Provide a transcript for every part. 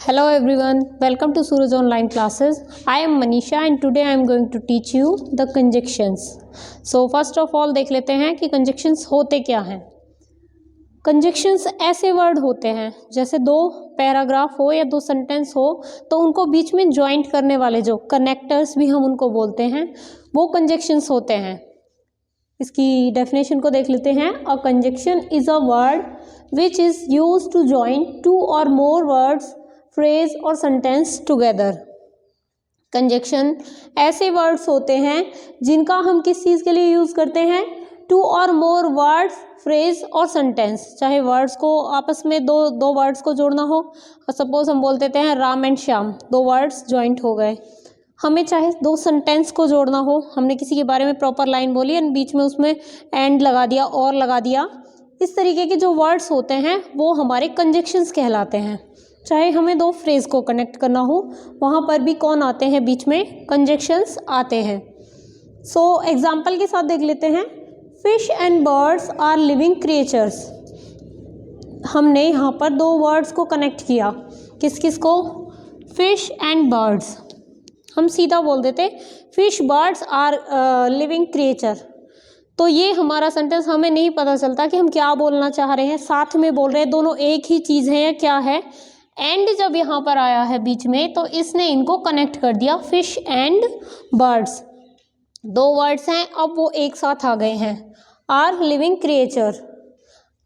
Hello everyone, welcome to Suraj online classes. I am Manisha and today I am going to teach you the conjunctions. So first of all देख लेते हैं कि conjunctions होते क्या हैं. Conjunctions ऐसे word होते हैं जैसे दो पैराग्राफ हो या दो सेंटेंस हो तो उनको बीच में ज्वाइंट करने वाले जो कनेक्टर्स भी हम उनको बोलते हैं वो कंजक्शंस होते हैं. इसकी डेफिनेशन को देख लेते हैं. A conjunction is a word which is used to join two or more words, phrase or sentence together. Conjunction ऐसे वर्ड्स होते हैं जिनका हम किस चीज़ के लिए यूज़ करते हैं? To or more words, phrase or sentence. चाहे वर्ड्स को आपस में दो वर्ड्स को जोड़ना हो, सपोज हम बोल देते हैं राम एंड श्याम, दो वर्ड्स ज्वाइंट हो गए. हमें चाहे दो सेंटेंस को जोड़ना हो, हमने किसी के बारे में प्रॉपर लाइन बोली एंड बीच में उसमें एंड लगा दिया और लगा दिया. इस तरीके के जो वर्ड्स होते हैं वो हमारे कंजक्शंस कहलाते हैं. चाहे हमें दो फ्रेज को कनेक्ट करना हो, वहाँ पर भी कौन आते हैं बीच में? कंजक्शंस आते हैं. सो एग्जाम्पल के साथ देख लेते हैं. Fish and birds are living creatures. हमने यहाँ पर दो वर्ड्स को कनेक्ट किया. किस किस को? Fish and birds. हम सीधा बोल देते fish birds are living creature. तो ये हमारा सेंटेंस हमें नहीं पता चलता कि हम क्या बोलना चाह रहे हैं, साथ में बोल रहे हैं, दोनों एक ही चीज़ है या क्या है. एंड जब यहाँ पर आया है बीच में तो इसने इनको कनेक्ट कर दिया. फिश एंड बर्ड्स दो वर्ड्स हैं, अब वो एक साथ आ गए हैं. Are living creature.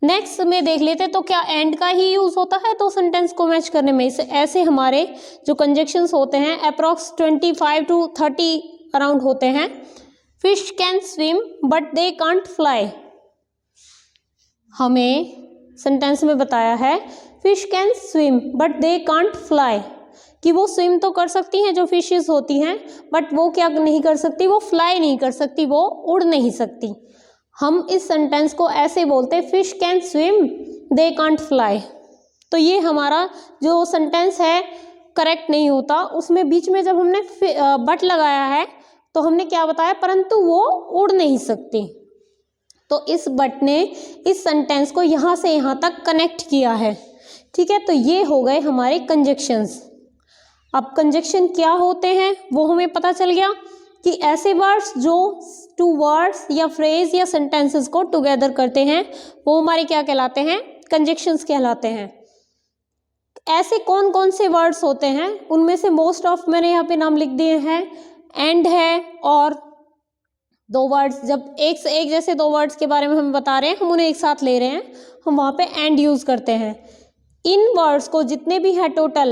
नेक्स्ट में देख लेते तो क्या एंड का ही यूज़ होता है तो सेंटेंस को मैच करने में. ऐसे हमारे जो कंजक्शंस होते हैं अप्रॉक्स 25 to 30 अराउंड होते हैं. Fish can swim but they can't fly. हमें सेंटेंस में बताया है fish can swim but they can't fly, कि वो स्विम तो कर सकती हैं जो फिशेस होती हैं, बट वो क्या नहीं कर सकती? वो फ्लाई नहीं कर सकती, वो उड़ नहीं सकती. हम इस सेंटेंस को ऐसे बोलते हैं fish can swim they can't fly. तो ये हमारा जो सेंटेंस है करेक्ट नहीं होता. उसमें बीच में जब हमने बट लगाया है तो हमने क्या बताया? परंतु वो उड़ नहीं सकती. तो इस बट ने इस सेंटेंस को यहाँ से यहाँ तक कनेक्ट किया है. ठीक है, तो ये हो गए हमारे कंजक्शंस. अब कंजक्शन क्या होते हैं वो हमें पता चल गया कि ऐसे वर्ड्स जो टू वर्ड्स या फ्रेज या सेंटेंसेस को टुगेदर करते हैं वो हमारे क्या कहलाते हैं? कंजक्शंस कहलाते हैं. ऐसे कौन कौन से वर्ड्स होते हैं? उनमें से मोस्ट ऑफ मैंने यहाँ पे नाम लिख दिए हैं. एंड है और दो वर्ड्स, जब एक से एक जैसे दो वर्ड्स के बारे में हम बता रहे हैं, हम उन्हें एक साथ ले रहे हैं, हम वहाँ पे एंड यूज़ करते हैं. इन वर्ड्स को जितने भी है total,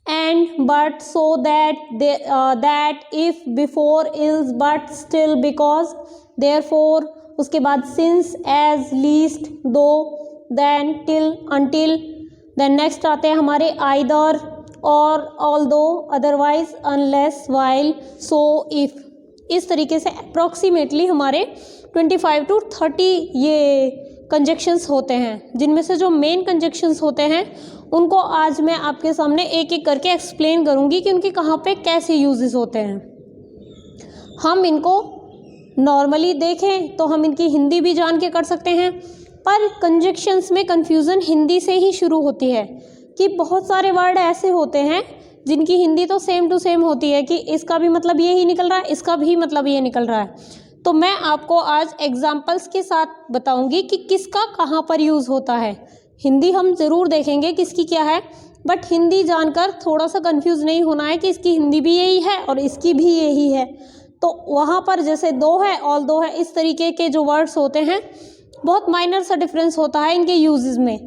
and, but, so, that, if, before, is, but, still, because, therefore, उसके बाद since, as, lest, though, then, till, until. Then next आते हैं हमारे either, or, although, otherwise, unless, while, so, if. इस तरीके से अप्रॉक्सीमेटली हमारे 25 to 30 ये कंजक्शंस होते हैं, जिनमें से जो मेन कंजक्शंस होते हैं उनको आज मैं आपके सामने एक एक करके एक्सप्लेन करूंगी कि उनके कहाँ पे कैसे यूजेस होते हैं. हम इनको नॉर्मली देखें तो हम इनकी हिंदी भी जान के कर सकते हैं, पर कंजक्शंस में कन्फ्यूज़न हिंदी से ही शुरू होती है कि बहुत सारे वर्ड ऐसे होते हैं जिनकी हिंदी तो सेम टू सेम होती है कि इसका भी मतलब ये ही निकल रहा है, इसका भी मतलब ये निकल रहा है. तो मैं आपको आज एग्जाम्पल्स के साथ बताऊंगी कि किसका कहाँ पर यूज़ होता है. हिंदी हम ज़रूर देखेंगे किसकी क्या है, बट हिंदी जानकर थोड़ा सा कंफ्यूज नहीं होना है कि इसकी हिंदी भी यही है और इसकी भी यही है. तो वहाँ पर जैसे दो है, ऑल दो है, इस तरीके के जो वर्ड्स होते हैं बहुत माइनर सा डिफरेंस होता है इनके यूजेस में.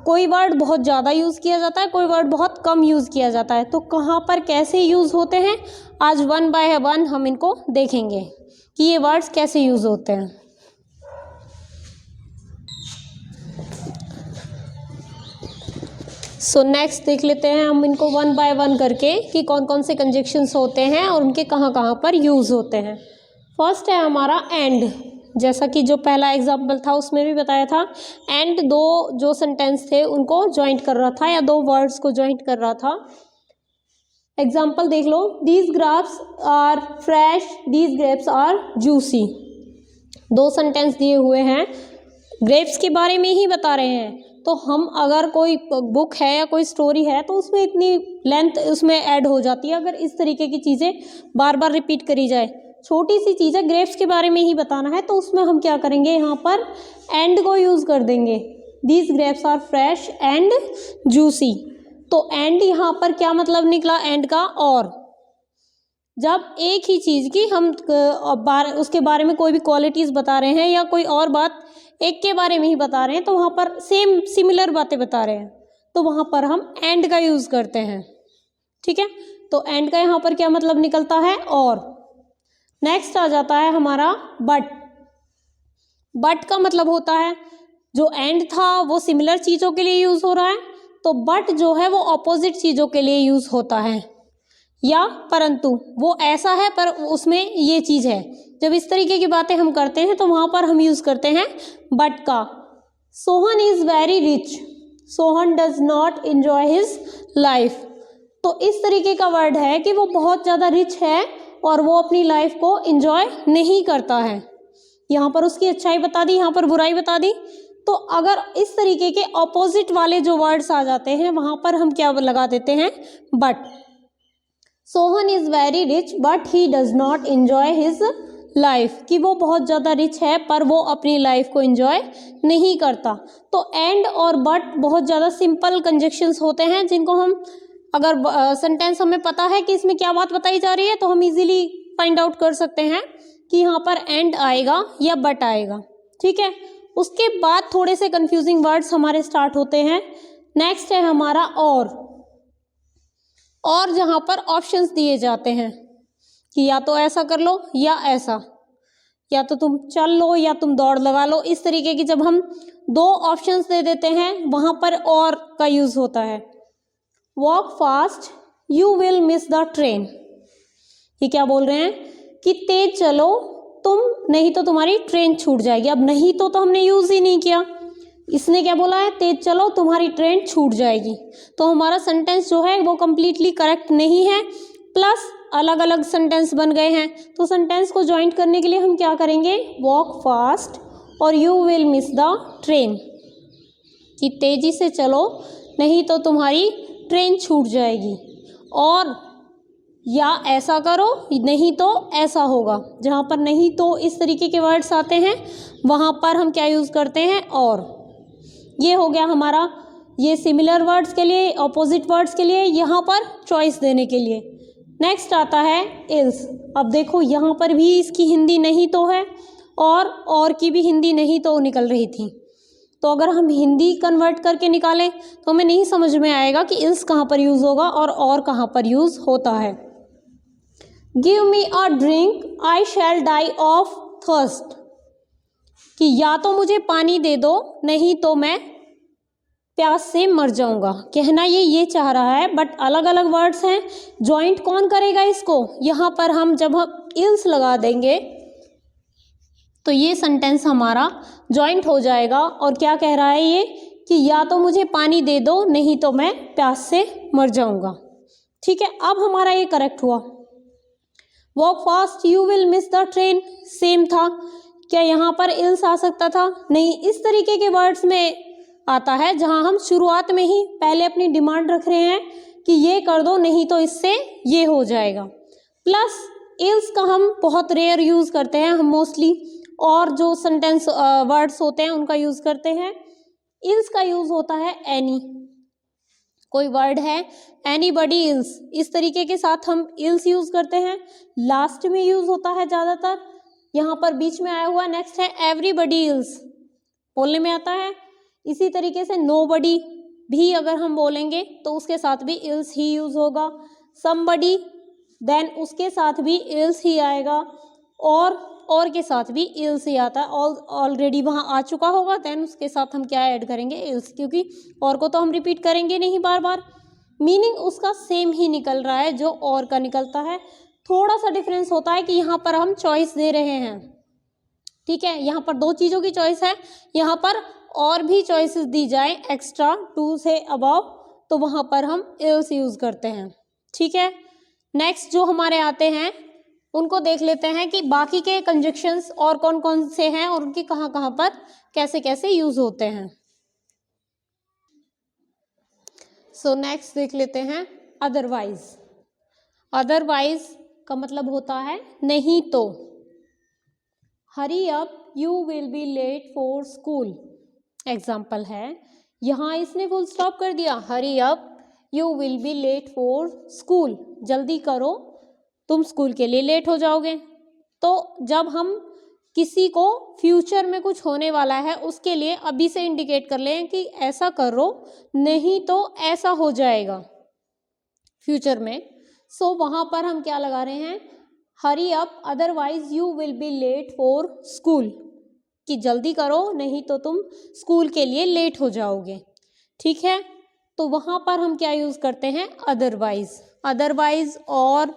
कोई वर्ड बहुत ज़्यादा यूज़ किया जाता है, कोई वर्ड बहुत कम यूज़ किया जाता है. तो कहाँ पर कैसे यूज़ होते हैं आज वन बाय वन हम इनको देखेंगे कि ये वर्ड्स कैसे यूज़ होते हैं. सो नेक्स्ट देख लेते हैं हम इनको वन बाय वन करके कि कौन कौन से कंजक्शंस होते हैं और उनके कहाँ कहाँ पर यूज़ होते हैं. फर्स्ट है हमारा एंड. जैसा कि जो पहला एग्जाम्पल था उसमें भी बताया था, एंड दो जो सेंटेंस थे उनको ज्वाइंट कर रहा था या दो वर्ड्स को ज्वाइंट कर रहा था. एग्जाम्पल देख लो. These grapes are fresh, these grapes are juicy. दो सेंटेंस दिए हुए हैं, ग्रेप्स के बारे में ही बता रहे हैं. तो हम अगर कोई बुक है या कोई स्टोरी है तो उसमें इतनी लेंथ उसमें ऐड हो जाती है अगर इस तरीके की चीज़ें बार बार रिपीट करी जाए। छोटी सी चीज़ है, ग्रेप्स के बारे में ही बताना है, तो उसमें हम क्या करेंगे, यहाँ पर एंड को यूज़ कर देंगे। These grapes are fresh and juicy. तो एंड यहाँ पर क्या मतलब निकला एंड का, और जब एक ही चीज़ की हम उसके बारे में कोई भी क्वालिटीज़ बता रहे हैं या कोई और बात एक के बारे में ही बता रहे हैं तो वहाँ पर सेम सिमिलर बातें बता रहे हैं तो वहाँ पर हम एंड का यूज़ करते हैं। ठीक है, तो एंड का यहाँ पर क्या मतलब निकलता है, और। नेक्स्ट आ जाता है हमारा बट। बट का मतलब होता है जो एंड था वो सिमिलर चीज़ों के लिए यूज़ हो रहा है, तो बट जो है वो ऑपोजिट चीज़ों के लिए यूज़ होता है, या परंतु वो ऐसा है पर उसमें ये चीज़ है। जब इस तरीके की बातें हम करते हैं तो वहाँ पर हम यूज़ करते हैं बट का। Sohan is very rich, Sohan does not enjoy his life. तो इस तरीके का वर्ड है कि वो बहुत ज़्यादा रिच है और वो अपनी लाइफ को एंजॉय नहीं करता है। यहाँ पर उसकी अच्छाई बता दी, यहाँ पर बुराई बता दी। तो अगर इस तरीके के ऑपोजिट वाले जो वर्ड्स आ जाते हैं वहाँ पर हम क्या लगा देते हैं, but. Sohan is very rich but he does not enjoy his life, कि वो बहुत ज़्यादा रिच है पर वो अपनी लाइफ को एंजॉय नहीं करता। तो एंड और बट बहुत ज़्यादा सिंपल कंजक्शंस होते हैं जिनको हम अगर सेंटेंस हमें पता है कि इसमें क्या बात बताई जा रही है तो हम इजीली फाइंड आउट कर सकते हैं कि यहाँ पर एंड आएगा या बट आएगा। ठीक है, उसके बाद थोड़े से कंफ्यूजिंग वर्ड्स हमारे स्टार्ट होते हैं। नेक्स्ट है हमारा और जहाँ पर ऑप्शंस दिए जाते हैं कि या तो ऐसा कर लो या ऐसा, या तो तुम चल लो या तुम दौड़ लगा लो। इस तरीके की जब हम दो ऑप्शंस दे देते हैं वहाँ पर और का यूज़ होता है। Walk fast you will miss the train, ये क्या बोल रहे हैं कि तेज चलो तुम, नहीं तो तुम्हारी ट्रेन छूट जाएगी। अब नहीं तो हमने यूज़ ही नहीं किया, इसने क्या बोला है, तेज चलो तुम्हारी ट्रेन छूट जाएगी। तो हमारा सेंटेंस जो है वो कम्प्लीटली करेक्ट नहीं है, प्लस अलग अलग सेंटेंस बन गए हैं। तो सेंटेंस को ज्वाइंट करने के लिए हम क्या करेंगे, वॉक फास्ट और you will miss the train, कि तेज़ी से चलो नहीं तो तुम्हारी ट्रेन छूट जाएगी, और या ऐसा करो नहीं तो ऐसा होगा। जहाँ पर नहीं तो इस तरीके के वर्ड्स आते हैं वहाँ पर हम क्या यूज़ करते हैं, और। ये हो गया हमारा ये सिमिलर वर्ड्स के लिए, ऑपोजिट वर्ड्स के लिए, यहाँ पर चॉइस देने के लिए। नेक्स्ट आता है इल्स। अब देखो यहाँ पर भी इसकी हिंदी नहीं तो है और की भी हिंदी नहीं तो निकल रही थी। तो अगर हम हिंदी कन्वर्ट करके निकालें तो हमें नहीं समझ में आएगा कि इल्स कहाँ पर यूज़ होगा और कहाँ पर यूज़ होता है। Give me a drink I shall die of thirst, कि या तो मुझे पानी दे दो नहीं तो मैं प्यास से मर जाऊंगा। कहना ये चाह रहा है बट अलग अलग वर्ड्स हैं। जॉइंट कौन करेगा इसको, यहाँ पर हम जब हम इल्स लगा देंगे तो ये सेंटेंस हमारा जॉइंट हो जाएगा। और क्या कह रहा है ये कि या तो मुझे पानी दे दो नहीं तो मैं प्यास से मर जाऊंगा। ठीक है, अब हमारा ये करेक्ट हुआ। Walk fast you will miss the train same था। क्या यहाँ पर इल्स आ सकता था, नहीं। इस तरीके के वर्ड्स में आता है जहाँ हम शुरुआत में ही पहले अपनी डिमांड रख रहे हैं कि ये कर दो नहीं तो इससे ये हो जाएगा। प्लस इल्स का हम बहुत रेयर यूज़ करते हैं, हम मोस्टली और जो सेंटेंस वर्ड्स होते हैं उनका यूज़ करते हैं। इल्स का यूज़ होता है एनी, कोई वर्ड है एनीबडी इल्स, इस तरीके के साथ हम इल्स यूज़ करते हैं। लास्ट में यूज़ होता है ज़्यादातर, यहाँ पर बीच में आया हुआ। नेक्स्ट है एवरीबडी इल्स, बोलने में आता है। इसी तरीके से नोबडी भी अगर हम बोलेंगे तो उसके साथ भी इल्स ही यूज़ होगा। समबडी देन उसके साथ भी इल्स ही आएगा, और के साथ भी इल्स ही आता है। ऑलरेडी वहाँ आ चुका होगा देन उसके साथ हम क्या ऐड करेंगे, इल्स, क्योंकि और को तो हम रिपीट करेंगे नहीं बार बार। मीनिंग उसका सेम ही निकल रहा है जो और का निकलता है। थोड़ा सा डिफरेंस होता है कि यहाँ पर हम चॉइस दे रहे हैं। ठीक है, यहाँ पर दो चीज़ों की चॉइस है, यहाँ पर और भी चॉइसेस दी जाए एक्स्ट्रा 2 से अबव तो वहाँ पर हम इल्स यूज़ करते हैं। ठीक है, नेक्स्ट जो हमारे आते हैं उनको देख लेते हैं कि बाकी के कंजक्शंस और कौन कौन से हैं और उनकी कहाँ कहाँ पर कैसे कैसे यूज़ होते हैं। सो नेक्स्ट देख लेते हैं अदरवाइज। अदरवाइज का मतलब होता है नहीं तो। Hurry up you will be late for school. Example है, यहाँ इसने फुल स्टॉप कर दिया, hurry up you will be late for school, जल्दी करो तुम स्कूल के लिए लेट हो जाओगे। तो जब हम किसी को फ्यूचर में कुछ होने वाला है उसके लिए अभी से इंडिकेट कर लें कि ऐसा करो नहीं तो ऐसा हो जाएगा फ्यूचर में, सो वहाँ पर हम क्या लगा रहे हैं, hurry up otherwise you will be late for school, कि जल्दी करो नहीं तो तुम स्कूल के लिए लेट हो जाओगे। ठीक है, तो वहाँ पर हम क्या यूज़ करते हैं, अदरवाइज। अदरवाइज और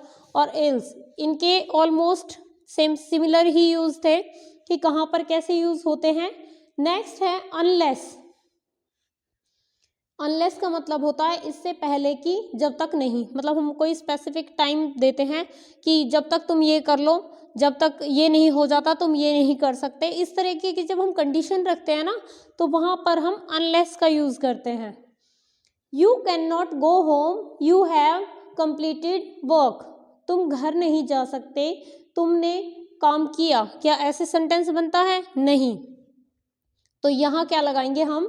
एल्स, इनके ऑलमोस्ट सेम सिमिलर ही यूज थे कि कहाँ पर कैसे यूज होते हैं। नेक्स्ट है अनलेस। अनलेस का मतलब होता है इससे पहले कि, जब तक नहीं, मतलब हम कोई स्पेसिफिक टाइम देते हैं कि जब तक तुम ये कर लो, जब तक ये नहीं हो जाता तुम ये नहीं कर सकते। इस तरीके की जब हम कंडीशन रखते हैं ना, तो वहाँ पर हम अनलेस का यूज करते हैं। You can not go home you have completed work. तुम घर नहीं जा सकते, तुमने काम किया। क्या ऐसे सेंटेंस बनता है? नहीं। तो यहाँ क्या लगाएंगे हम,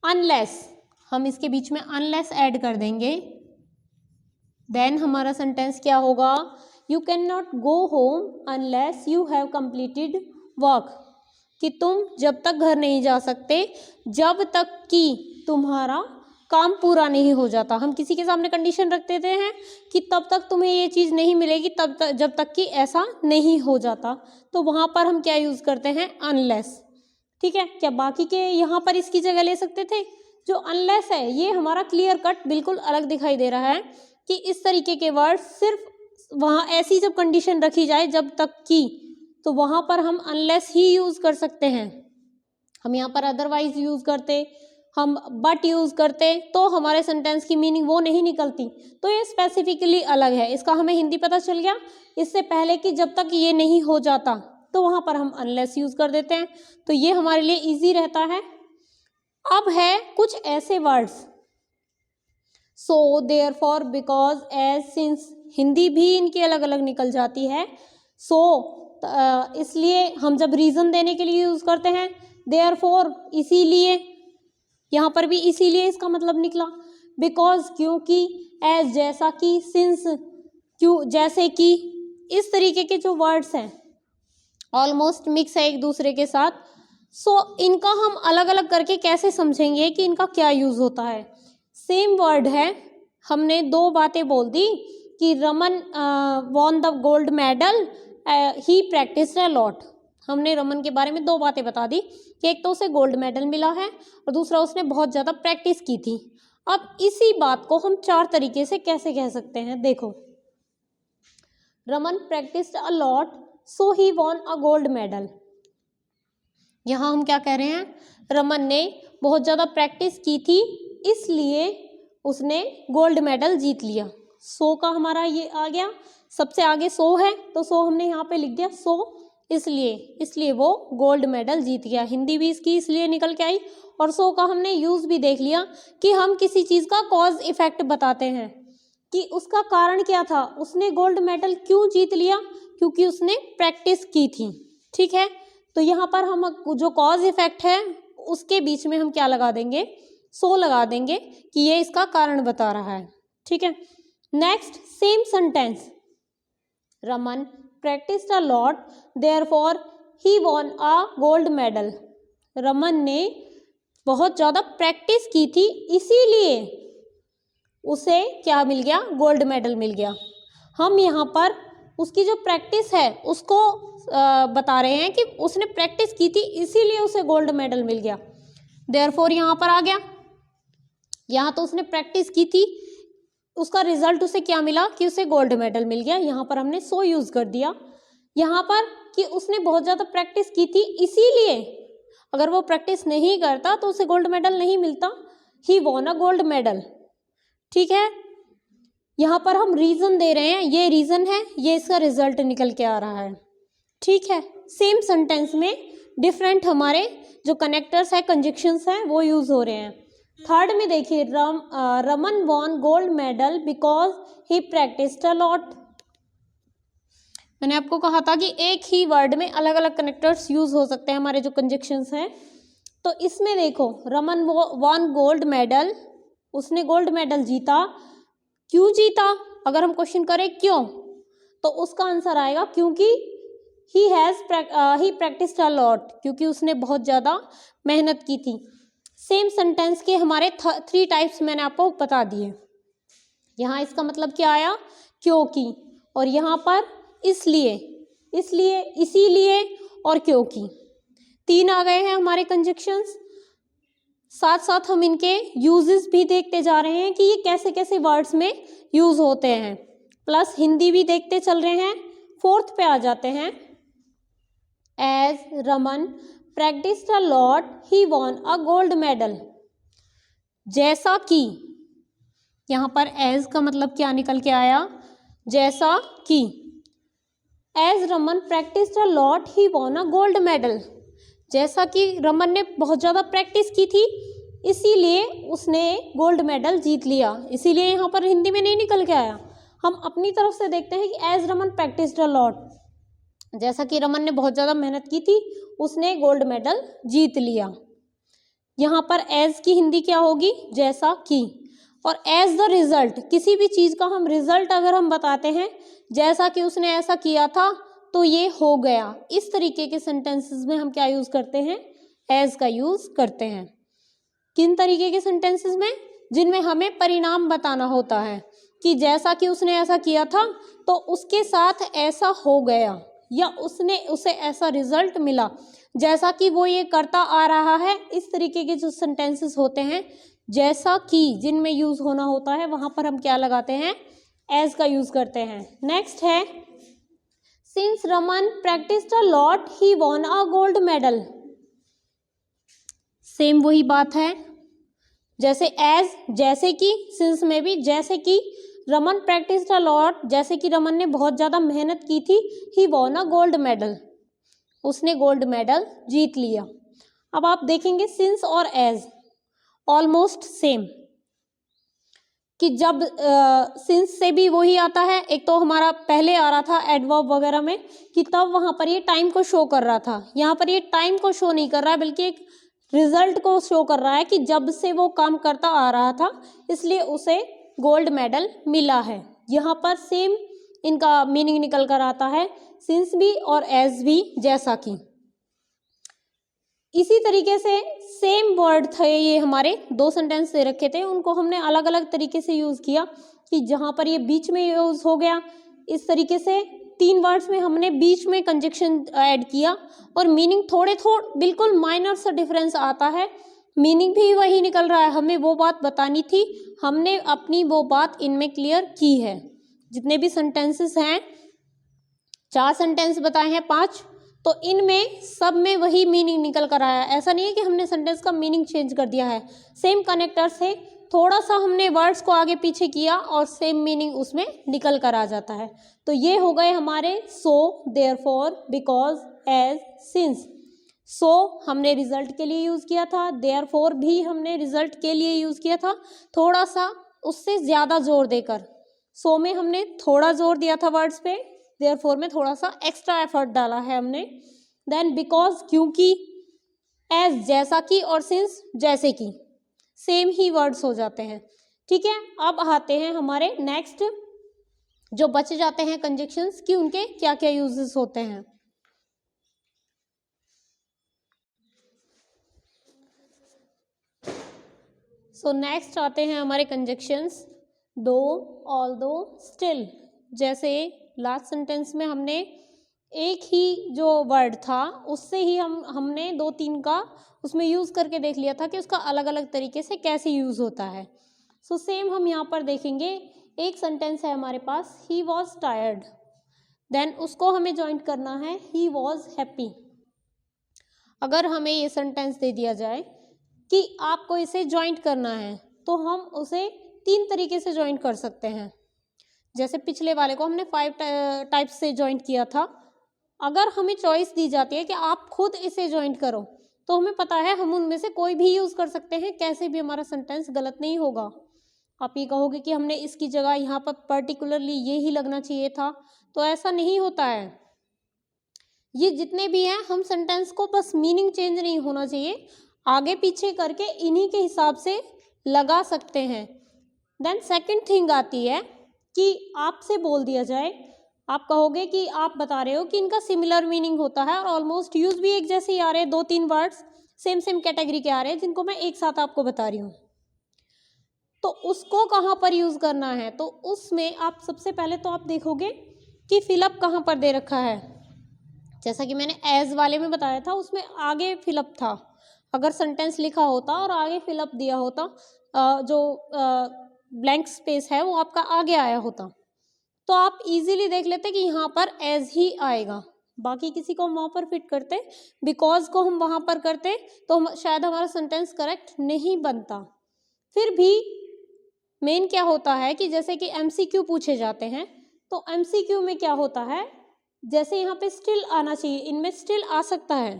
अनलेस। हम इसके बीच में अनलेस ऐड कर देंगे, देन हमारा सेंटेंस क्या होगा, you can not go home unless you have completed work, कि तुम जब तक घर नहीं जा सकते जब तक कि तुम्हारा काम पूरा नहीं हो जाता। हम किसी के सामने कंडीशन रख देते हैं कि तब तक तुम्हें ये चीज़ नहीं मिलेगी, तब तक जब तक कि ऐसा नहीं हो जाता। तो वहाँ पर हम क्या यूज़ करते हैं, अनलेस। ठीक है, क्या बाकी के यहाँ पर इसकी जगह ले सकते थे? जो अनलेस है ये हमारा क्लियर कट बिल्कुल अलग दिखाई दे रहा है कि इस तरीके के वर्ड सिर्फ वहाँ ऐसी जब कंडीशन रखी जाए जब तक कि, तो वहाँ पर हम अनलेस ही यूज़ कर सकते हैं। हम यहाँ पर अदरवाइज यूज़ करते, हम बट यूज़ करते, तो हमारे सेंटेंस की मीनिंग वो नहीं निकलती। तो ये स्पेसिफिकली अलग है, इसका हमें हिंदी पता चल गया। इससे पहले कि जब तक ये नहीं हो जाता तो वहाँ पर हम अनलेस यूज़ कर देते हैं, तो ये हमारे लिए इजी रहता है। अब है कुछ ऐसे words, so, therefore, because, as, since, Hindi भी इनकी अलग अलग निकल जाती है। सो इसलिए हम जब रीज़न देने के लिए यूज़ करते हैं, देयरफॉर इसीलिए, यहाँ पर भी इसीलिए इसका मतलब निकला। बिकॉज क्योंकि, एज जैसा कि, सिंस क्यों जैसे कि, इस तरीके के जो वर्ड्स हैं ऑलमोस्ट मिक्स है एक दूसरे के साथ। सो इनका हम अलग अलग करके कैसे समझेंगे कि इनका क्या यूज़ होता है। सेम वर्ड है, हमने दो बातें बोल दी कि Raman won the gold medal, he practised a lot. हमने रमन के बारे में दो बातें बता दी कि एक तो उसे गोल्ड मेडल मिला है और दूसरा उसने बहुत ज़्यादा प्रैक्टिस की थी। अब इसी बात को हम चार तरीके से कैसे कह सकते हैं, देखो। Raman practised a lot so he won a gold medal. यहाँ हम क्या कह रहे हैं, रमन ने बहुत ज़्यादा प्रैक्टिस की थी इसलिए उसने गोल्ड मेडल जीत लिया। सो का हमारा ये आ गया, सबसे आगे सो है तो सो हमने यहाँ पे लिख दिया, सो इसलिए वो गोल्ड मेडल जीत गया। हिंदी भी इसकी इसलिए निकल के आई। और सो का हमने यूज़ भी देख लिया कि हम किसी चीज़ का कॉज इफेक्ट बताते हैं कि उसका कारण क्या था, उसने गोल्ड मेडल क्यों जीत लिया, क्योंकि उसने प्रैक्टिस की थी। ठीक है, तो यहाँ पर हम जो कॉज इफेक्ट है उसके बीच में हम क्या लगा देंगे, सो लगा देंगे कि ये इसका कारण बता रहा है। ठीक है, next same sentence, Raman practiced a lot therefore he won a gold medal। Raman ने बहुत ज़्यादा प्रैक्टिस की थी इसीलिए उसे क्या मिल गया, गोल्ड मेडल मिल गया। हम यहाँ पर उसकी जो प्रैक्टिस है उसको बता रहे हैं कि उसने प्रैक्टिस की थी इसीलिए उसे गोल्ड मेडल मिल गया। देयरफॉर यहाँ पर आ गया, यहाँ तो उसने प्रैक्टिस की थी, उसका रिजल्ट उसे क्या मिला कि उसे गोल्ड मेडल मिल गया। यहाँ पर हमने सो यूज़ कर दिया। यहाँ पर कि उसने बहुत ज़्यादा प्रैक्टिस की थी इसीलिए, अगर वो प्रैक्टिस नहीं करता तो उसे गोल्ड मेडल नहीं मिलता, ही वॉन अ गोल्ड मेडल। ठीक है, यहाँ पर हम रीज़न दे रहे हैं, ये रीज़न है, ये इसका रिजल्ट निकल के आ रहा है। ठीक है, सेम सेंटेंस में डिफरेंट हमारे जो कनेक्टर्स है, कंजक्शंस हैं वो यूज़ हो रहे हैं। थर्ड में देखिए, Raman won gold medal because he practised a lot. मैंने आपको कहा था कि एक ही वर्ड में अलग अलग कनेक्टर्स यूज हो सकते हैं हमारे जो कंजक्शंस हैं। तो इसमें देखो, रमन वॉन गोल्ड मेडल, उसने गोल्ड मेडल जीता। क्यों जीता? अगर हम क्वेश्चन करें क्यों, तो उसका आंसर आएगा क्योंकि ही प्रैक्टिस्ड अ लॉट, क्योंकि उसने बहुत ज़्यादा मेहनत की थी। सेम सेंटेंस के हमारे 3 टाइप्स मैंने आपको बता दिए। यहाँ इसका मतलब क्या आया? क्योंकि, और यहाँ पर इसलिए, इसीलिए और क्योंकि। 3 आ गए हैं हमारे कंजक्शंस। साथ साथ हम इनके यूजेस भी देखते जा रहे हैं कि ये कैसे कैसे वर्ड्स में यूज होते हैं, प्लस हिंदी भी देखते चल रहे हैं। 4th पे आ जाते हैं। As Raman practised a lot he won a gold medal. जैसा कि, यहाँ पर एज का मतलब क्या निकल के आया? जैसा कि। As Raman practised a lot he won a gold medal. जैसा कि रमन ने बहुत ज़्यादा प्रैक्टिस की थी, इसीलिए उसने गोल्ड मेडल जीत लिया। इसीलिए यहाँ पर हिंदी में नहीं निकल के आया। हम अपनी तरफ से देखते हैं कि as Raman practised a lot, जैसा कि रमन ने बहुत ज़्यादा मेहनत की थी, उसने गोल्ड मेडल जीत लिया। यहाँ पर एज की हिंदी क्या होगी? जैसा कि। और एज द रिजल्ट, किसी भी चीज़ का हम रिजल्ट अगर हम बताते हैं, जैसा कि उसने ऐसा किया था तो ये हो गया, इस तरीके के सेंटेंसेस में हम क्या यूज़ करते हैं? एज का यूज़ करते हैं। किन तरीके के सेंटेंसेस में? जिनमें हमें परिणाम बताना होता है कि जैसा कि उसने ऐसा किया था तो उसके साथ ऐसा हो गया, या उसे ऐसा रिजल्ट मिला, जैसा कि वो ये करता आ रहा है। इस तरीके के जो सेंटेंसेस होते हैं जैसा कि, जिनमें यूज होना होता है, वहां पर हम क्या लगाते हैं? एज का यूज करते हैं। नेक्स्ट है, since Raman practised a lot he won a gold medal. Same वही बात है, जैसे एज, जैसे कि, सिंस में भी जैसे कि, रमन प्रैक्टिस्ड अ लॉट, जैसे कि रमन ने बहुत ज़्यादा मेहनत की थी, ही वॉन अ गोल्ड मेडल, उसने गोल्ड मेडल जीत लिया। अब आप देखेंगे सिंस और एज ऑलमोस्ट सेम, कि जब सिंस से भी वही आता है। एक तो हमारा पहले आ रहा था एडवर्ब वगैरह में कि तब वहाँ पर ये टाइम को शो कर रहा था, यहाँ पर ये टाइम को शो नहीं कर रहा है, बल्कि एक रिजल्ट को शो कर रहा है कि जब से वो काम करता आ रहा था, इसलिए उसे गोल्ड मेडल मिला है। यहाँ पर सेम इनका मीनिंग निकल कर आता है, सिंस भी और एज भी, जैसा कि। इसी तरीके से सेम वर्ड थे, ये हमारे 2 सेंटेंस दे रखे थे, उनको हमने अलग अलग तरीके से यूज़ किया कि जहाँ पर ये बीच में यूज़ हो गया, इस तरीके से 3 वर्ड्स में हमने बीच में कंजक्शन ऐड किया, और मीनिंग थोड़े बिल्कुल माइनर सा डिफरेंस आता है, मीनिंग भी वही निकल रहा है। हमें वो बात बतानी थी, हमने अपनी वो बात इनमें क्लियर की है। जितने भी सेंटेंसेस हैं, 4 सेंटेंस बताए हैं, 5, तो इनमें सब में वही मीनिंग निकल कर आया। ऐसा नहीं है कि हमने सेंटेंस का मीनिंग चेंज कर दिया है, सेम कनेक्टर्स है, थोड़ा सा हमने वर्ड्स को आगे पीछे किया और सेम मीनिंग उसमें निकल कर आ जाता है। तो ये हो गए हमारे सो, देयरफॉर, बिकॉज, एज, सिंस। सो हमने रिजल्ट के लिए यूज़ किया था, देयरफॉर भी हमने रिजल्ट के लिए यूज़ किया था, थोड़ा सा उससे ज़्यादा जोर देकर। सो में हमने थोड़ा जोर दिया था वर्ड्स पे, देयरफॉर में थोड़ा सा एक्स्ट्रा एफर्ट डाला है हमने। देन बिकॉज, क्योंकि, एज, जैसा कि, और सिंस, जैसे कि, सेम ही वर्ड्स हो जाते हैं। ठीक है, अब आते हैं हमारे नेक्स्ट, जो बचे जाते हैं कंजक्शंस कि उनके क्या क्या यूजेस होते हैं। सो नेक्स्ट आते हैं हमारे कंजक्शंस, दो, ऑल्दो, स्टिल। जैसे लास्ट सेंटेंस में हमने एक ही जो वर्ड था उससे ही हमने 2-3 का उसमें यूज़ करके देख लिया था कि उसका अलग अलग तरीके से कैसे यूज़ होता है। सो सेम हम यहाँ पर देखेंगे, एक सेंटेंस है हमारे पास, ही वॉज टायर्ड, देन उसको हमें जॉइंट करना है, ही वॉज हैप्पी। अगर हमें ये सेंटेंस दे दिया जाए कि आपको इसे जॉइंट करना है, तो हम उसे 3 तरीके से जॉइंट कर सकते हैं। जैसे पिछले वाले को हमने 5 टाइप्स से जॉइंट किया था। अगर हमें चॉइस दी जाती है कि आप खुद इसे जॉइंट करो, तो हमें पता है हम उनमें से कोई भी यूज़ कर सकते हैं, कैसे भी हमारा सेंटेंस गलत नहीं होगा। आप ये कहोगे कि हमने इसकी जगह यहाँ पर पर्टिकुलरली ये ही लगना चाहिए था, तो ऐसा नहीं होता है। ये जितने भी हैं हम सेंटेंस को बस मीनिंग चेंज नहीं होना चाहिए, आगे पीछे करके इन्हीं के हिसाब से लगा सकते हैं। देन सेकंड थिंग आती है कि आपसे बोल दिया जाए, आप कहोगे कि आप बता रहे हो कि इनका सिमिलर मीनिंग होता है और ऑलमोस्ट यूज भी एक जैसे ही आ रहे हैं, 2-3 वर्ड्स सेम सेम कैटेगरी के आ रहे हैं जिनको मैं एक साथ आपको बता रही हूँ, तो उसको कहाँ पर यूज करना है। तो उसमें आप सबसे पहले तो आप देखोगे कि फिलअप कहाँ पर दे रखा है। जैसा कि मैंने एज वाले में बताया था, उसमें आगे फिलअप था। अगर सेंटेंस लिखा होता और आगे फिलअप दिया होता, जो ब्लैंक स्पेस है वो आपका आगे आया होता, तो आप इजीली देख लेते कि यहाँ पर एज ही आएगा। बाकी किसी को हम वहाँ पर फिट करते, बिकॉज को हम वहाँ पर करते तो शायद हमारा सेंटेंस करेक्ट नहीं बनता। फिर भी मेन क्या होता है कि जैसे कि एमसीक्यू पूछे जाते हैं, तो एमसीक्यू में क्या होता है, जैसे यहाँ पे स्टिल आना चाहिए, इनमें स्टिल आ सकता है,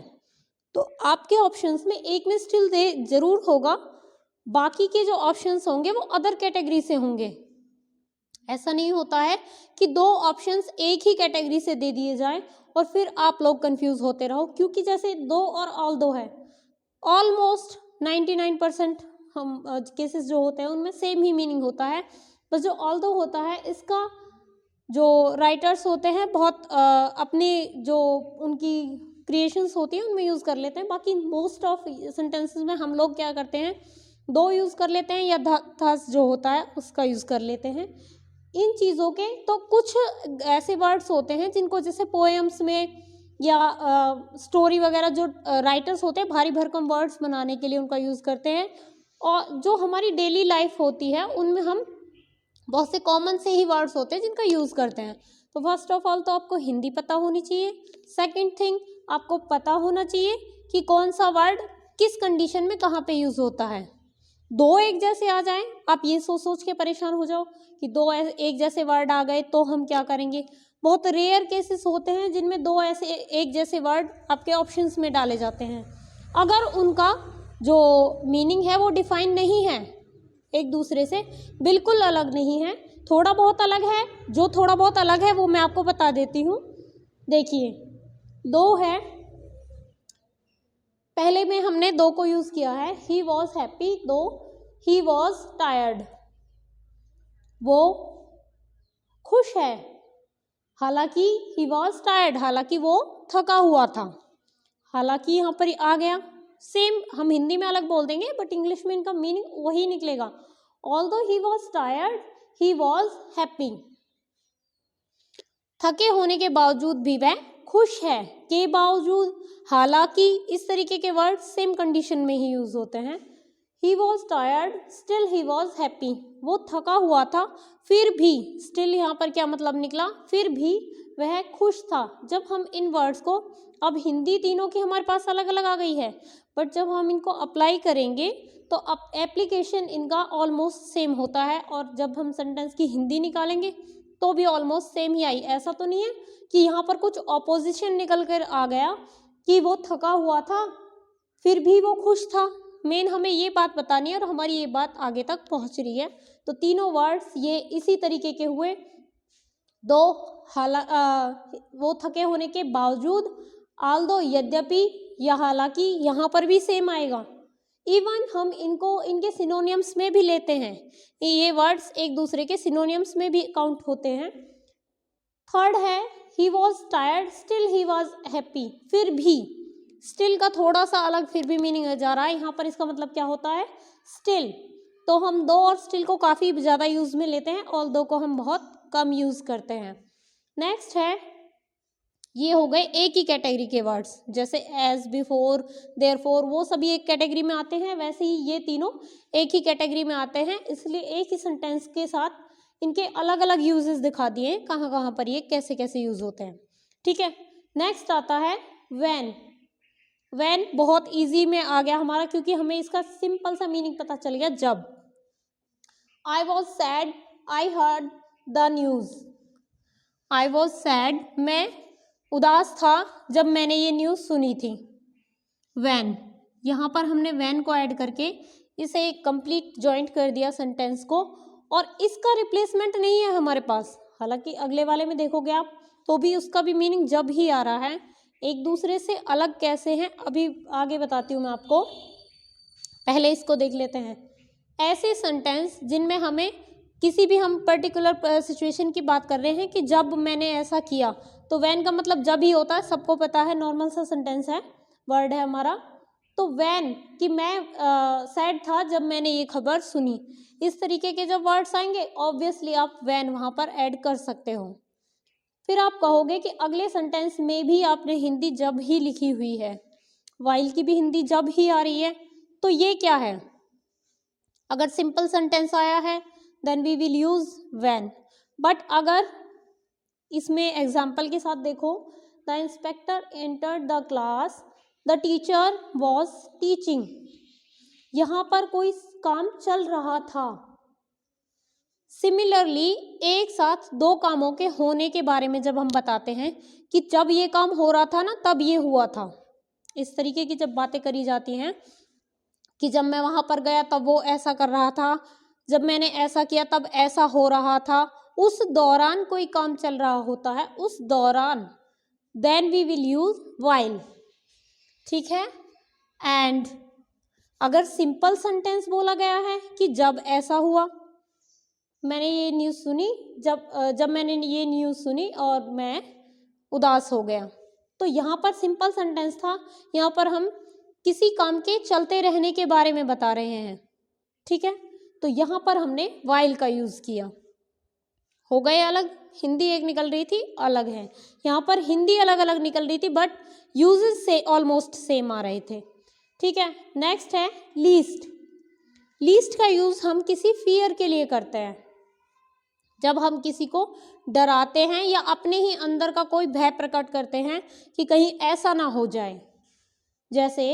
तो आपके ऑप्शंस में एक में स्टिल दे जरूर होगा, बाकी के जो ऑप्शंस होंगे वो अदर कैटेगरी से होंगे। ऐसा नहीं होता है कि 2 ऑप्शंस एक ही कैटेगरी से दे दिए जाएं और फिर आप लोग कंफ्यूज होते रहो, क्योंकि जैसे 2 और ऑल 2 है, ऑलमोस्ट 99% हम केसेस जो होते हैं उनमें सेम ही मीनिंग होता है। बस जो ऑल 2 होता है, इसका जो राइटर्स होते हैं बहुत अपने जो उनकी क्रिएशंस होती हैं उनमें यूज़ कर लेते हैं। बाकी मोस्ट ऑफ सेंटेंसेस में हम लोग क्या करते हैं, 2 यूज़ कर लेते हैं या थस जो होता है उसका यूज़ कर लेते हैं। इन चीज़ों के तो कुछ ऐसे वर्ड्स होते हैं जिनको जैसे पोएम्स में या स्टोरी वगैरह जो राइटर्स होते हैं भारी भरकम वर्ड्स बनाने के लिए उनका यूज़ करते हैं, और जो हमारी डेली लाइफ होती है उनमें हम बहुत से कॉमन से ही वर्ड्स होते हैं जिनका यूज़ करते हैं। तो फर्स्ट ऑफ ऑल तो आपको हिंदी पता होनी चाहिए। सेकंड थिंग, आपको पता होना चाहिए कि कौन सा वर्ड किस कंडीशन में कहाँ पे यूज़ होता है। 2 एक जैसे आ जाएं, आप ये सोच सोच के परेशान हो जाओ कि 2 एक जैसे वर्ड आ गए तो हम क्या करेंगे। बहुत रेयर केसेस होते हैं जिनमें 2 ऐसे एक जैसे वर्ड आपके ऑप्शंस में डाले जाते हैं। अगर उनका जो मीनिंग है वो डिफाइन नहीं है, एक दूसरे से बिल्कुल अलग नहीं है, थोड़ा बहुत अलग है, जो थोड़ा बहुत अलग है वो मैं आपको बता देती हूँ। देखिए 2 है, पहले में हमने 2 को यूज़ किया है, ही वॉज हैप्पी दो ही वॉज टायर्ड, वो खुश है हालांकि ही वॉज टायर्ड, हालांकि वो थका हुआ था। हालांकि यहाँ पर आ गया, सेम हम हिंदी में अलग बोल देंगे बट इंग्लिश में इनका मीनिंग वही निकलेगा। Although he was tired he was happy, थके होने के बावजूद भी वह खुश है, के बावजूद, हालांकि, इस तरीके के वर्ड सेम कंडीशन में ही यूज होते हैं। He was tired still he was happy, वो थका हुआ था फिर भी, स्टिल यहाँ पर क्या मतलब निकला, फिर भी वह खुश था। जब हम इन वर्ड्स को, अब हिंदी तीनों की हमारे पास अलग अलग आ गई है, बट जब हम इनको अप्लाई करेंगे तो अब एप्लीकेशन इनका ऑलमोस्ट सेम होता है, और जब हम सेंटेंस की हिंदी निकालेंगे तो भी ऑलमोस्ट सेम ही आई। ऐसा तो नहीं है कि यहाँ पर कुछ ऑपोजिशन निकल कर आ गया कि वो थका हुआ था फिर भी वो खुश था। मेन हमें ये बात बतानी है और हमारी ये बात आगे तक पहुँच रही है। तो तीनों वर्ड्स ये इसी तरीके के हुए। दो वो थके होने के बावजूद, आल्दो यद्यपि, या हालांकि, यहाँ पर भी सेम आएगा। इवन हम इनको इनके सिनोनियम्स में भी लेते हैं, ये वर्ड्स एक दूसरे के सिनोनियम्स में भी काउंट होते हैं। थर्ड है he was tired still he was happy, फिर भी, स्टिल का थोड़ा सा अलग फिर भी मीनिंग जा रहा है यहाँ पर। इसका मतलब क्या होता है, स्टिल, तो हम दो और स्टिल को काफ़ी ज़्यादा यूज़ में लेते हैं और दो को हम बहुत कम यूज़ करते हैं। नेक्स्ट है, ये हो गए एक ही कैटेगरी के वर्ड्स, जैसे एज, बिफोर, देयरफॉर, वो सभी एक कैटेगरी में आते हैं, वैसे ही ये तीनों एक ही कैटेगरी में आते हैं, इसलिए एक ही सेंटेंस के साथ इनके अलग अलग यूजेस दिखा दिए कहाँ कहाँ पर ये कैसे कैसे यूज होते हैं। ठीक है, नेक्स्ट आता है व्हेन। व्हेन बहुत इजी में आ गया हमारा, क्योंकि हमें इसका सिंपल सा मीनिंग पता चल गया। जब, I was sad I heard the news, I was sad, मैं उदास था जब मैंने ये न्यूज़ सुनी थी। व्हेन, यहाँ पर हमने वैन को ऐड करके इसे एक कंप्लीट जॉइंट कर दिया सेंटेंस को, और इसका रिप्लेसमेंट नहीं है हमारे पास। हालांकि अगले वाले में देखोगे आप तो भी उसका भी मीनिंग जब ही आ रहा है। एक दूसरे से अलग कैसे हैं अभी आगे बताती हूँ मैं आपको, पहले इसको देख लेते हैं। ऐसे सेंटेंस जिनमें हमें किसी भी हम पर्टिकुलर सिचुएशन की बात कर रहे हैं कि जब मैंने ऐसा किया, तो वैन का मतलब जब ही होता है, सबको पता है, नॉर्मल सा सेंटेंस है, वर्ड है हमारा। तो वैन कि मैं सैड था जब मैंने ये खबर सुनी, इस तरीके के जब वर्ड्स आएंगे ऑब्वियसली आप वैन वहाँ पर ऐड कर सकते हो। फिर आप कहोगे कि अगले सेंटेंस में भी आपने हिंदी जब ही लिखी हुई है, वाइल की भी हिंदी जब ही आ रही है, तो ये क्या है? अगर सिंपल सेंटेंस आया है then we will use when, but अगर इसमें एग्जाम्पल के साथ देखो, the inspector entered the class, the teacher was teaching, यहाँ पर कोई काम चल रहा था। सिमिलरली एक साथ दो कामों के होने के बारे में जब हम बताते हैं कि जब ये काम हो रहा था ना तब ये हुआ था, इस तरीके की जब बातें करी जाती हैं कि जब मैं वहां पर गया तब वो ऐसा कर रहा था, जब मैंने ऐसा किया तब ऐसा हो रहा था, उस दौरान कोई काम चल रहा होता है, उस दौरान, then we will use while. ठीक है। एंड अगर सिंपल सेंटेंस बोला गया है कि जब ऐसा हुआ, मैंने ये न्यूज़ सुनी, जब मैंने ये न्यूज़ सुनी और मैं उदास हो गया, तो यहाँ पर सिंपल सेंटेंस था, यहाँ पर हम किसी काम के चलते रहने के बारे में बता रहे हैं। ठीक है, तो यहाँ पर हमने व्हाइल का यूज़ किया। हो गए अलग, हिंदी एक निकल रही थी अलग है, यहाँ पर हिंदी अलग अलग निकल रही थी बट यूजेस से ऑलमोस्ट सेम आ रहे थे। ठीक है, नेक्स्ट है लीस्ट। लीस्ट का यूज़ हम किसी फियर के लिए करते हैं, जब हम किसी को डराते हैं या अपने ही अंदर का कोई भय प्रकट करते हैं कि कहीं ऐसा ना हो जाए। जैसे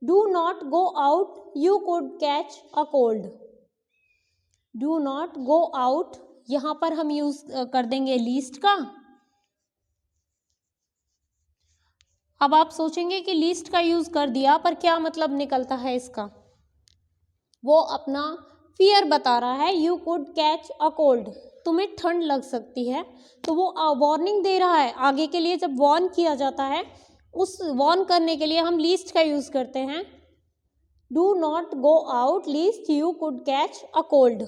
do not go out, you could catch a cold. Do not go out, यहां पर हम यूज कर देंगे लीस्ट का। अब आप सोचेंगे कि लीस्ट का यूज कर दिया पर क्या मतलब निकलता है इसका? वो अपना फियर बता रहा है, you could catch a cold, तुम्हें ठंड लग सकती है, तो वो वार्निंग दे रहा है आगे के लिए। जब वार्न किया जाता है, उस वार्न करने के लिए हम लीस्ट का यूज करते हैं। Do not go out least you could catch a cold.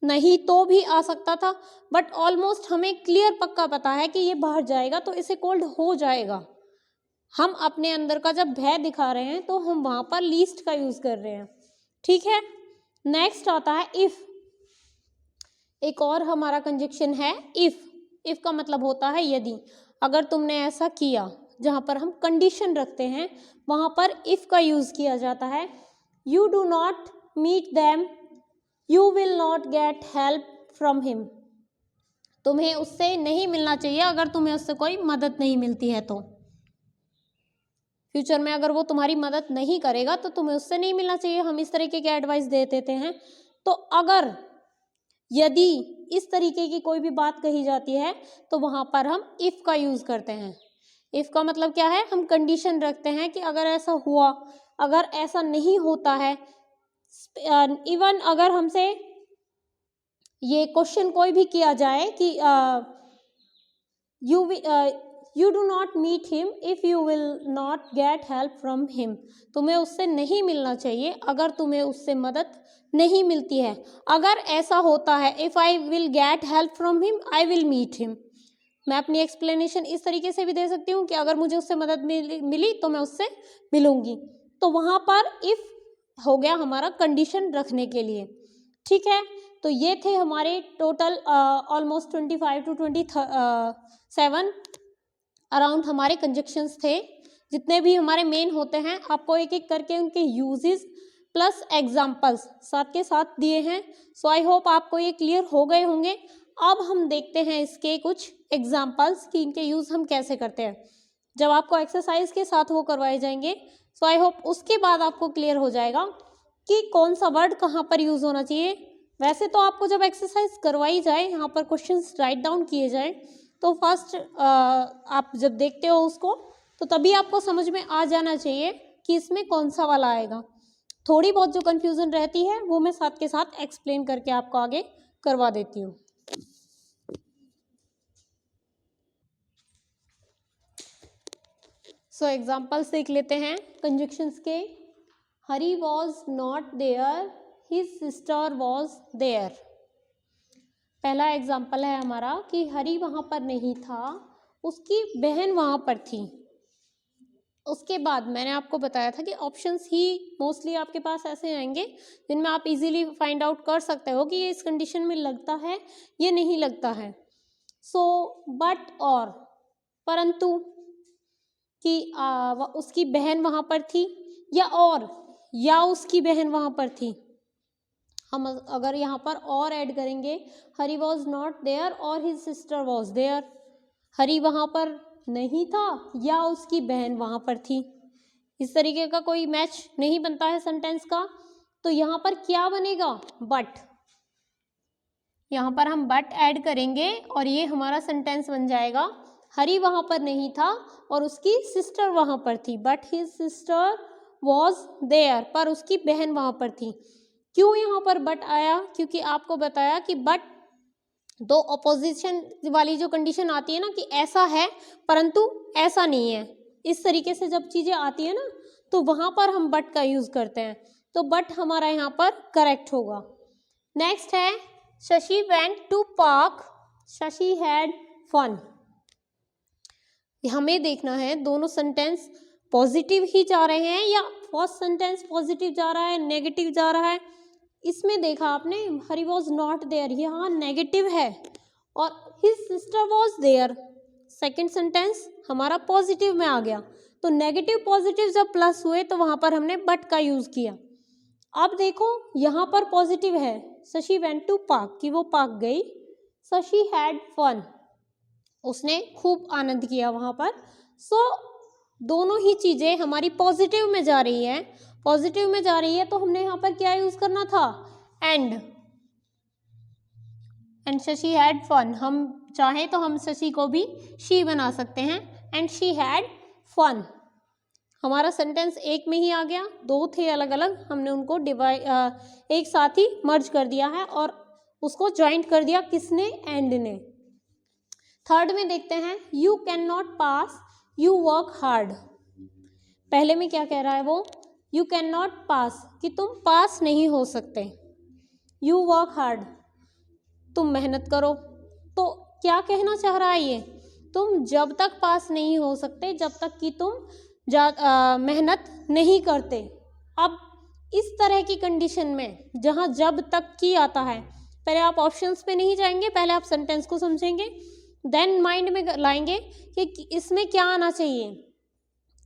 नहीं तो भी आ सकता था बट ऑलमोस्ट हमें क्लियर पक्का पता है कि ये बाहर जाएगा तो इसे कोल्ड हो जाएगा। हम अपने अंदर का जब भय दिखा रहे हैं तो हम वहां पर लीस्ट का यूज कर रहे हैं। ठीक है, नेक्स्ट आता है इफ। एक और हमारा कंजक्शन है इफ। इफ का मतलब होता है यदि, अगर तुमने ऐसा किया, जहां पर हम कंडीशन रखते हैं वहां पर इफ का यूज किया जाता है। You do not meet them, you will not get help from him. तुम्हें उससे नहीं मिलना चाहिए अगर तुम्हें उससे कोई मदद नहीं मिलती है तो। फ्यूचर में अगर वो तुम्हारी मदद नहीं करेगा तो तुम्हें उससे नहीं मिलना चाहिए, हम इस तरीके के एडवाइस दे देते हैं। तो अगर यदि इस तरीके की कोई भी बात कही जाती है तो वहां पर हम इफ का यूज करते हैं। इफ का मतलब क्या है? हम कंडीशन रखते हैं कि अगर ऐसा हुआ, अगर ऐसा नहीं होता है, इवन अगर हमसे ये क्वेश्चन कोई भी किया जाए कि you do not meet him if you will not get help from him, तुम्हें उससे नहीं मिलना चाहिए अगर तुम्हें उससे मदद नहीं मिलती है। अगर ऐसा होता है, if I will get help from him I will meet him, मैं अपनी एक्सप्लेनेशन इस तरीके से भी दे सकती हूँ कि अगर मुझे उससे मदद मिली तो मैं उससे मिलूंगी। तो वहां पर इफ हो गया हमारा कंडीशन रखने के लिए। ठीक है, तो ये थे हमारे टोटल ऑलमोस्ट 25 to 27 अराउंड हमारे कंजक्शंस थे। जितने भी हमारे मेन होते हैं आपको एक एक करके उनके यूजेस प्लस एग्जाम्पल्स साथ के साथ दिए हैं। सो आई होप आपको ये क्लियर हो गए होंगे। अब हम देखते हैं इसके कुछ एग्जाम्पल्स कि इनके यूज हम कैसे करते हैं। जब आपको एक्सरसाइज के साथ वो करवाए जाएंगे सो आई होप उसके बाद आपको क्लियर हो जाएगा कि कौन सा वर्ड कहाँ पर यूज होना चाहिए। वैसे तो आपको जब एक्सरसाइज करवाई जाए, यहाँ पर क्वेश्चंस राइट डाउन किए जाए, तो फर्स्ट आप जब देखते हो उसको तो तभी आपको समझ में आ जाना चाहिए कि इसमें कौन सा वाला आएगा। थोड़ी बहुत जो कंफ्यूजन रहती है वो मैं साथ के साथ एक्सप्लेन करके आपको आगे करवा देती हूँ। सो एग्जाम्पल्स देख लेते हैं कंजक्शंस के। Hari was not there, his sister was there. पहला एग्जाम्पल है हमारा कि हरी वहाँ पर नहीं था, उसकी बहन वहाँ पर थी। उसके बाद मैंने आपको बताया था कि ऑप्शंस ही मोस्टली आपके पास ऐसे आएंगे जिनमें आप इजीली फाइंड आउट कर सकते हो कि ये इस कंडीशन में लगता है ये नहीं लगता है। सो बट और परंतु कि उसकी बहन वहाँ पर थी, या उसकी बहन वहाँ पर थी। हम अगर यहाँ पर और ऐड करेंगे, हरी वॉज नॉट देयर और हिज सिस्टर वॉज देयर। हरी वहाँ पर नहीं था या उसकी बहन वहाँ पर थी। इस तरीके का कोई मैच नहीं बनता है सेंटेंस का। तो यहाँ पर क्या बनेगा, बट। यहाँ पर हम बट ऐड करेंगे और ये हमारा सेंटेंस बन जाएगा, हरी वहाँ पर नहीं था और उसकी सिस्टर वहाँ पर थी, but his sister was there, पर उसकी बहन वहाँ पर थी। क्यों यहाँ पर बट आया, क्योंकि आपको बताया कि बट दो ऑपोजिशन वाली जो कंडीशन आती है ना कि ऐसा है परंतु ऐसा नहीं है, इस तरीके से जब चीज़ें आती है ना तो वहाँ पर हम बट का यूज़ करते हैं। तो बट हमारा यहाँ पर करेक्ट होगा। नेक्स्ट है Shashi went to park, Shashi had fun. हमें देखना है दोनों सेंटेंस पॉजिटिव ही जा रहे हैं या फर्स्ट सेंटेंस पॉजिटिव जा रहा है, नेगेटिव जा रहा है। इसमें देखा आपने हरी वॉज नॉट देयर, यहाँ नेगेटिव है, और his sister was there second sentence हमारा पॉजिटिव में आ गया। तो नेगेटिव पॉजिटिव जब प्लस हुए तो वहाँ पर हमने बट का यूज़ किया। अब देखो यहाँ पर पॉजिटिव है, शशि वेंट टू पार्क, कि वो पार्क गई। शशि हैड फन, उसने खूब आनंद किया वहाँ पर। सो दोनों ही चीज़ें हमारी पॉजिटिव में जा रही है, पॉजिटिव में जा रही है तो हमने यहाँ पर क्या यूज़ करना था, एंड शशि हैड फन। हम चाहें तो हम शशि को भी शी बना सकते हैं, एंड शी हैड फन। हमारा सेंटेंस एक में ही आ गया, दो थे अलग अलग, हमने उनको एक साथ ही मर्ज कर दिया है और उसको ज्वाइंट कर दिया किसने, एंड ने। थर्ड में देखते हैं, you can not pass, you work hard. पहले में क्या कह रहा है वो, यू कैन नॉट पास, कि तुम पास नहीं हो सकते। यू वर्क हार्ड, तुम मेहनत करो। तो क्या कहना चाह रहा है ये, तुम जब तक पास नहीं हो सकते जब तक कि तुम मेहनत नहीं करते। अब इस तरह की कंडीशन में जहाँ जब तक की आता है, पहले आप ऑप्शंस पे नहीं जाएंगे, पहले आप सेंटेंस को समझेंगे, देन माइंड में लाएंगे कि इसमें क्या आना चाहिए,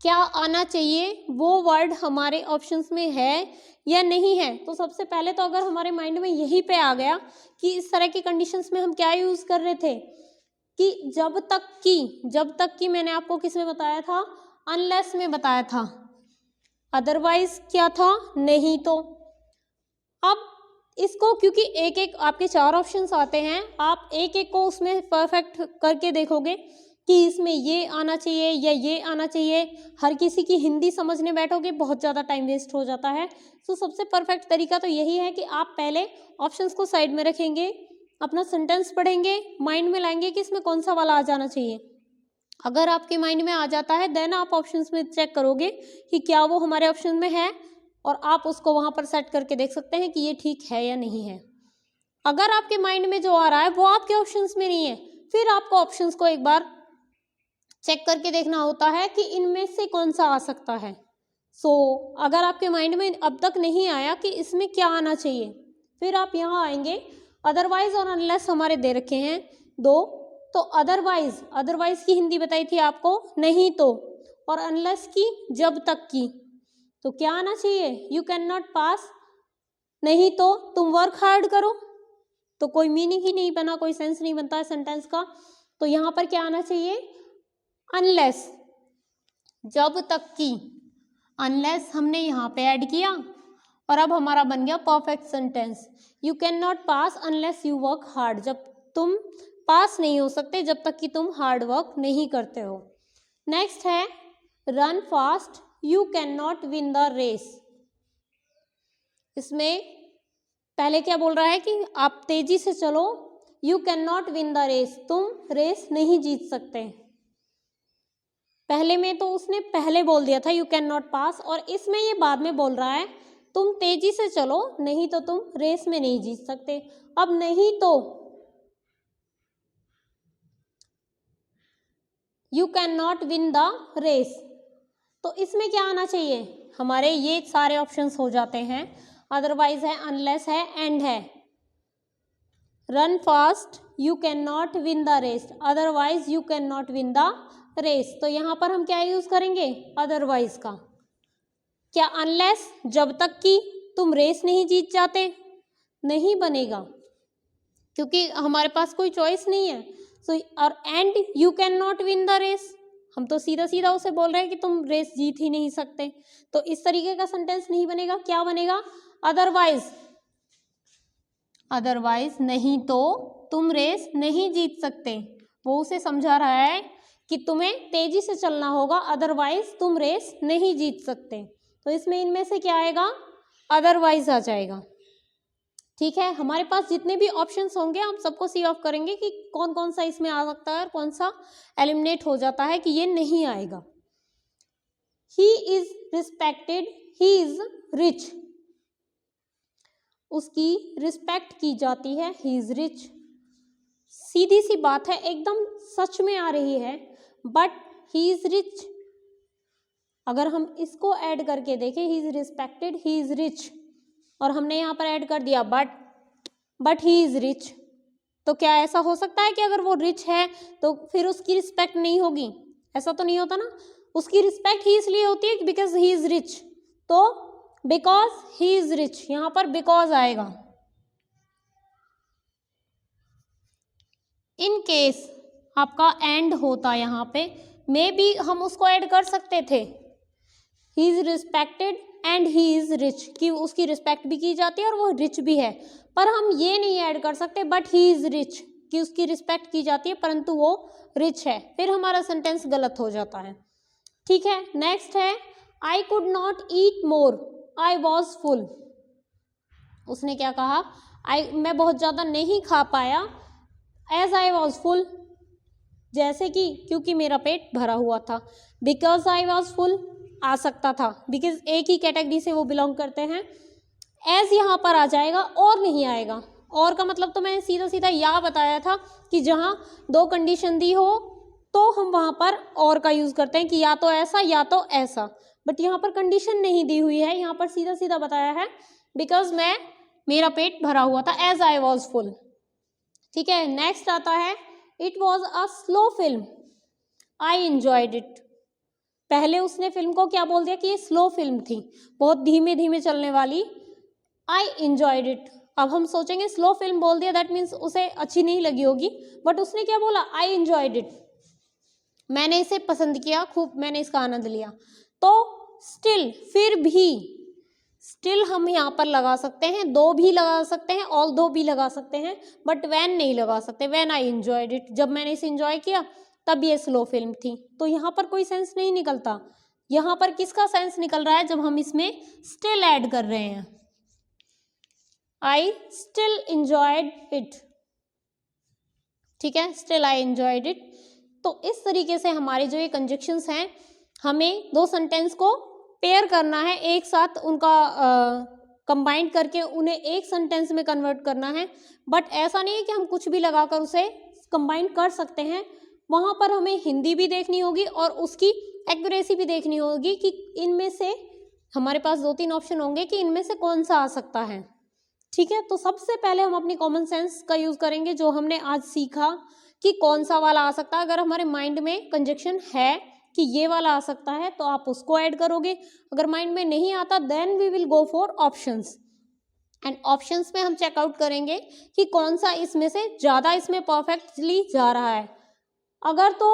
क्या आना चाहिए, वो वर्ड हमारे ऑप्शंस में है या नहीं है। तो सबसे पहले तो अगर हमारे माइंड में यही पे आ गया कि इस तरह की कंडीशंस में हम क्या यूज़ कर रहे थे कि जब तक की मैंने आपको किस में बताया था, अनलेस में बताया था, अदरवाइज क्या था, नहीं तो। अब इसको क्योंकि एक एक आपके चार ऑप्शंस आते हैं, आप एक एक को उसमें परफेक्ट करके देखोगे कि इसमें ये आना चाहिए या ये आना चाहिए। हर किसी की हिंदी समझने बैठोगे बहुत ज़्यादा टाइम वेस्ट हो जाता है। तो सबसे परफेक्ट तरीका तो यही है कि आप पहले ऑप्शंस को साइड में रखेंगे, अपना सेंटेंस पढ़ेंगे, माइंड में लाएंगे कि इसमें कौन सा वाला आ जाना चाहिए। अगर आपके माइंड में आ जाता है देन आप ऑप्शंस में चेक करोगे कि क्या वो हमारे ऑप्शन में है, और आप उसको वहाँ पर सेट करके देख सकते हैं कि ये ठीक है या नहीं है। अगर आपके माइंड में जो आ रहा है वो आपके ऑप्शंस में नहीं है, फिर आपको ऑप्शंस को एक बार चेक करके देखना होता है कि इनमें से कौन सा आ सकता है। अगर आपके माइंड में अब तक नहीं आया कि इसमें क्या आना चाहिए, फिर आप यहाँ आएंगे, अदरवाइज और अनलेस हमारे दे रखे हैं दो। तो अदरवाइज की हिंदी बताई थी आपको, नहीं तो, और अनलेस की जब तक की। तो क्या आना चाहिए, यू कैन नॉट पास, नहीं तो तुम वर्क हार्ड करो। तो कोई मीनिंग ही नहीं बना, कोई सेंस नहीं बनता है सेंटेंस का। तो यहाँ पर क्या आना चाहिए, अनलेस, जब तक की। अनलेस हमने यहाँ पे ऐड किया और अब हमारा बन गया perfect sentence. You can not pass unless you work hard, जब तुम पास नहीं हो सकते जब तक कि तुम हार्ड वर्क नहीं करते हो। नेक्स्ट है run fast you can not win the race. इसमें पहले क्या बोल रहा है कि आप तेजी से चलो, you can not win the race, तुम रेस नहीं जीत सकते। पहले में तो उसने पहले बोल दिया था यू कैन नॉट पास, और इसमें ये बाद में बोल रहा है तुम तेजी से चलो नहीं तो तुम रेस में नहीं जीत सकते। अब नहीं तो you can not win the race, तो इसमें क्या आना चाहिए, हमारे ये सारे ऑप्शंस हो जाते हैं। अदरवाइज है, अनलेस है, एंड है। Run fast you can not win the race, otherwise you can not win the race. तो यहाँ पर हम क्या यूज करेंगे, अदरवाइज का। क्या अनलेस, जब तक कि तुम रेस नहीं जीत जाते, नहीं बनेगा क्योंकि हमारे पास कोई चॉइस नहीं है। सो और and you can not win the race, हम तो सीधा सीधा उसे बोल रहे हैं कि तुम रेस जीत ही नहीं सकते, तो इस तरीके का सेंटेंस नहीं बनेगा। क्या बनेगा, अदरवाइज, अदरवाइज नहीं तो तुम रेस नहीं जीत सकते। वो उसे समझा रहा है कि तुम्हें तेजी से चलना होगा, अदरवाइज तुम रेस नहीं जीत सकते। तो इसमें इनमें से क्या आएगा, अदरवाइज आ जाएगा। ठीक है, हमारे पास जितने भी ऑप्शंस होंगे हम सबको सी ऑफ करेंगे कि कौन कौन सा इसमें आ सकता है और कौन सा एलिमिनेट हो जाता है कि ये नहीं आएगा। He is respected, he is rich, उसकी रिस्पेक्ट की जाती है, ही इज रिच। सीधी सी बात है, एकदम सच में आ रही है, बट ही इज रिच। अगर हम इसको ऐड करके देखें, he is respected, he is rich, और हमने यहाँ पर ऐड कर दिया बट ही इज रिच, तो क्या ऐसा हो सकता है कि अगर वो रिच है तो फिर उसकी रिस्पेक्ट नहीं होगी? ऐसा तो नहीं होता ना। उसकी रिस्पेक्ट ही इसलिए होती है बिकॉज ही इज रिच, तो बिकॉज ही इज रिच, यहाँ पर बिकॉज आएगा। इन केस आपका एंड होता यहाँ पे, मे बी हम उसको ऐड कर सकते थे, he is respected and he is rich, कि उसकी रिस्पेक्ट भी की जाती है और वो रिच भी है, पर हम ये नहीं ऐड कर सकते बट ही इज रिच, कि उसकी रिस्पेक्ट की जाती है परंतु वो रिच है, फिर हमारा सेंटेंस गलत हो जाता है। ठीक है, नेक्स्ट है I could not eat more, I was full. उसने क्या कहा, मैं बहुत ज़्यादा नहीं खा पाया, एज आई वॉज फुल, जैसे कि क्योंकि मेरा पेट भरा हुआ था। बिकॉज आई वॉज फुल आ सकता था, बिकॉज एक ही कैटेगरी से वो बिलोंग करते हैं। एज यहाँ पर आ जाएगा और नहीं आएगा। और का मतलब तो मैंने सीधा सीधा या बताया था कि जहाँ दो कंडीशन दी हो तो हम वहाँ पर और का यूज़ करते हैं कि या तो ऐसा या तो ऐसा, बट यहाँ पर कंडीशन नहीं दी हुई है, यहाँ पर सीधा सीधा बताया है बिकॉज मेरा पेट भरा हुआ था, एज आई वॉज फुल। ठीक है, नेक्स्ट आता है it was a slow film, I enjoyed it. पहले उसने फिल्म को क्या बोल दिया कि ये स्लो फिल्म थी, बहुत धीमे धीमे चलने वाली, आई एंजॉयड इट। अब हम सोचेंगे स्लो फिल्म बोल दिया दैट मीन्स उसे अच्छी नहीं लगी होगी, बट उसने क्या बोला, आई एंजॉयड इट, मैंने इसे पसंद किया, खूब मैंने इसका आनंद लिया। तो स्टिल, फिर भी, स्टिल हम यहाँ पर लगा सकते हैं, दो भी लगा सकते हैं, ऑल दो भी लगा सकते हैं, बट वैन नहीं लगा सकते। वैन आई एंजॉयड इट, जब मैंने इसे एंजॉय किया तब ये स्लो फिल्म थी, तो यहाँ पर कोई सेंस नहीं निकलता। यहाँ पर किसका सेंस निकल रहा है, जब हम इसमें स्टिल ऐड कर रहे हैं, आई स्टिल एंजॉयड इट। ठीक है, स्टिल आई एंजॉयड इट। तो इस तरीके से हमारे जो ये कंजक्शंस हैं, हमें दो सेंटेंस को पेयर करना है, एक साथ उनका कंबाइंड करके उन्हें एक सेंटेंस में कन्वर्ट करना है। बट ऐसा नहीं है कि हम कुछ भी लगाकर उसे कंबाइंड कर सकते हैं, वहाँ पर हमें हिंदी भी देखनी होगी और उसकी एक्यूरेसी भी देखनी होगी कि इनमें से हमारे पास दो तीन ऑप्शन होंगे कि इनमें से कौन सा आ सकता है। ठीक है, तो सबसे पहले हम अपनी कॉमन सेंस का यूज़ करेंगे, जो हमने आज सीखा कि कौन सा वाला आ सकता है। अगर हमारे माइंड में कंजक्शन है कि ये वाला आ सकता है तो आप उसको ऐड करोगे, अगर माइंड में नहीं आता then we will go for options, and options में हम चेकआउट करेंगे कि कौन सा इसमें से ज़्यादा इसमें परफेक्टली जा रहा है। अगर तो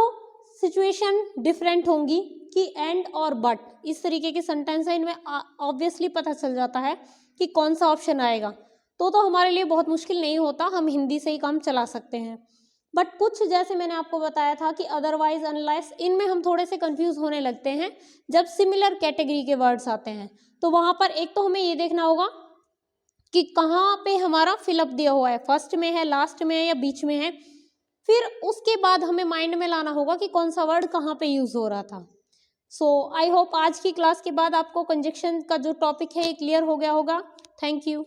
सिचुएशन डिफरेंट होंगी कि एंड और बट, इस तरीके के सेंटेंस है, इनमें ऑब्वियसली पता चल जाता है कि कौन सा ऑप्शन आएगा, तो हमारे लिए बहुत मुश्किल नहीं होता, हम हिंदी से ही काम चला सकते हैं। बट कुछ जैसे मैंने आपको बताया था कि अदरवाइज, अनलेस, इनमें हम थोड़े से कंफ्यूज होने लगते हैं जब सिमिलर कैटेगरी के वर्ड्स आते हैं। तो वहां पर एक तो हमें ये देखना होगा कि कहाँ पे हमारा फिलअप दिया हुआ है, फर्स्ट में है, लास्ट में है या बीच में है। फिर उसके बाद हमें माइंड में लाना होगा कि कौन सा वर्ड कहाँ पे यूज हो रहा था। सो आई होप आज की क्लास के बाद आपको कंजक्शन का जो टॉपिक है ये क्लियर हो गया होगा। Thank you.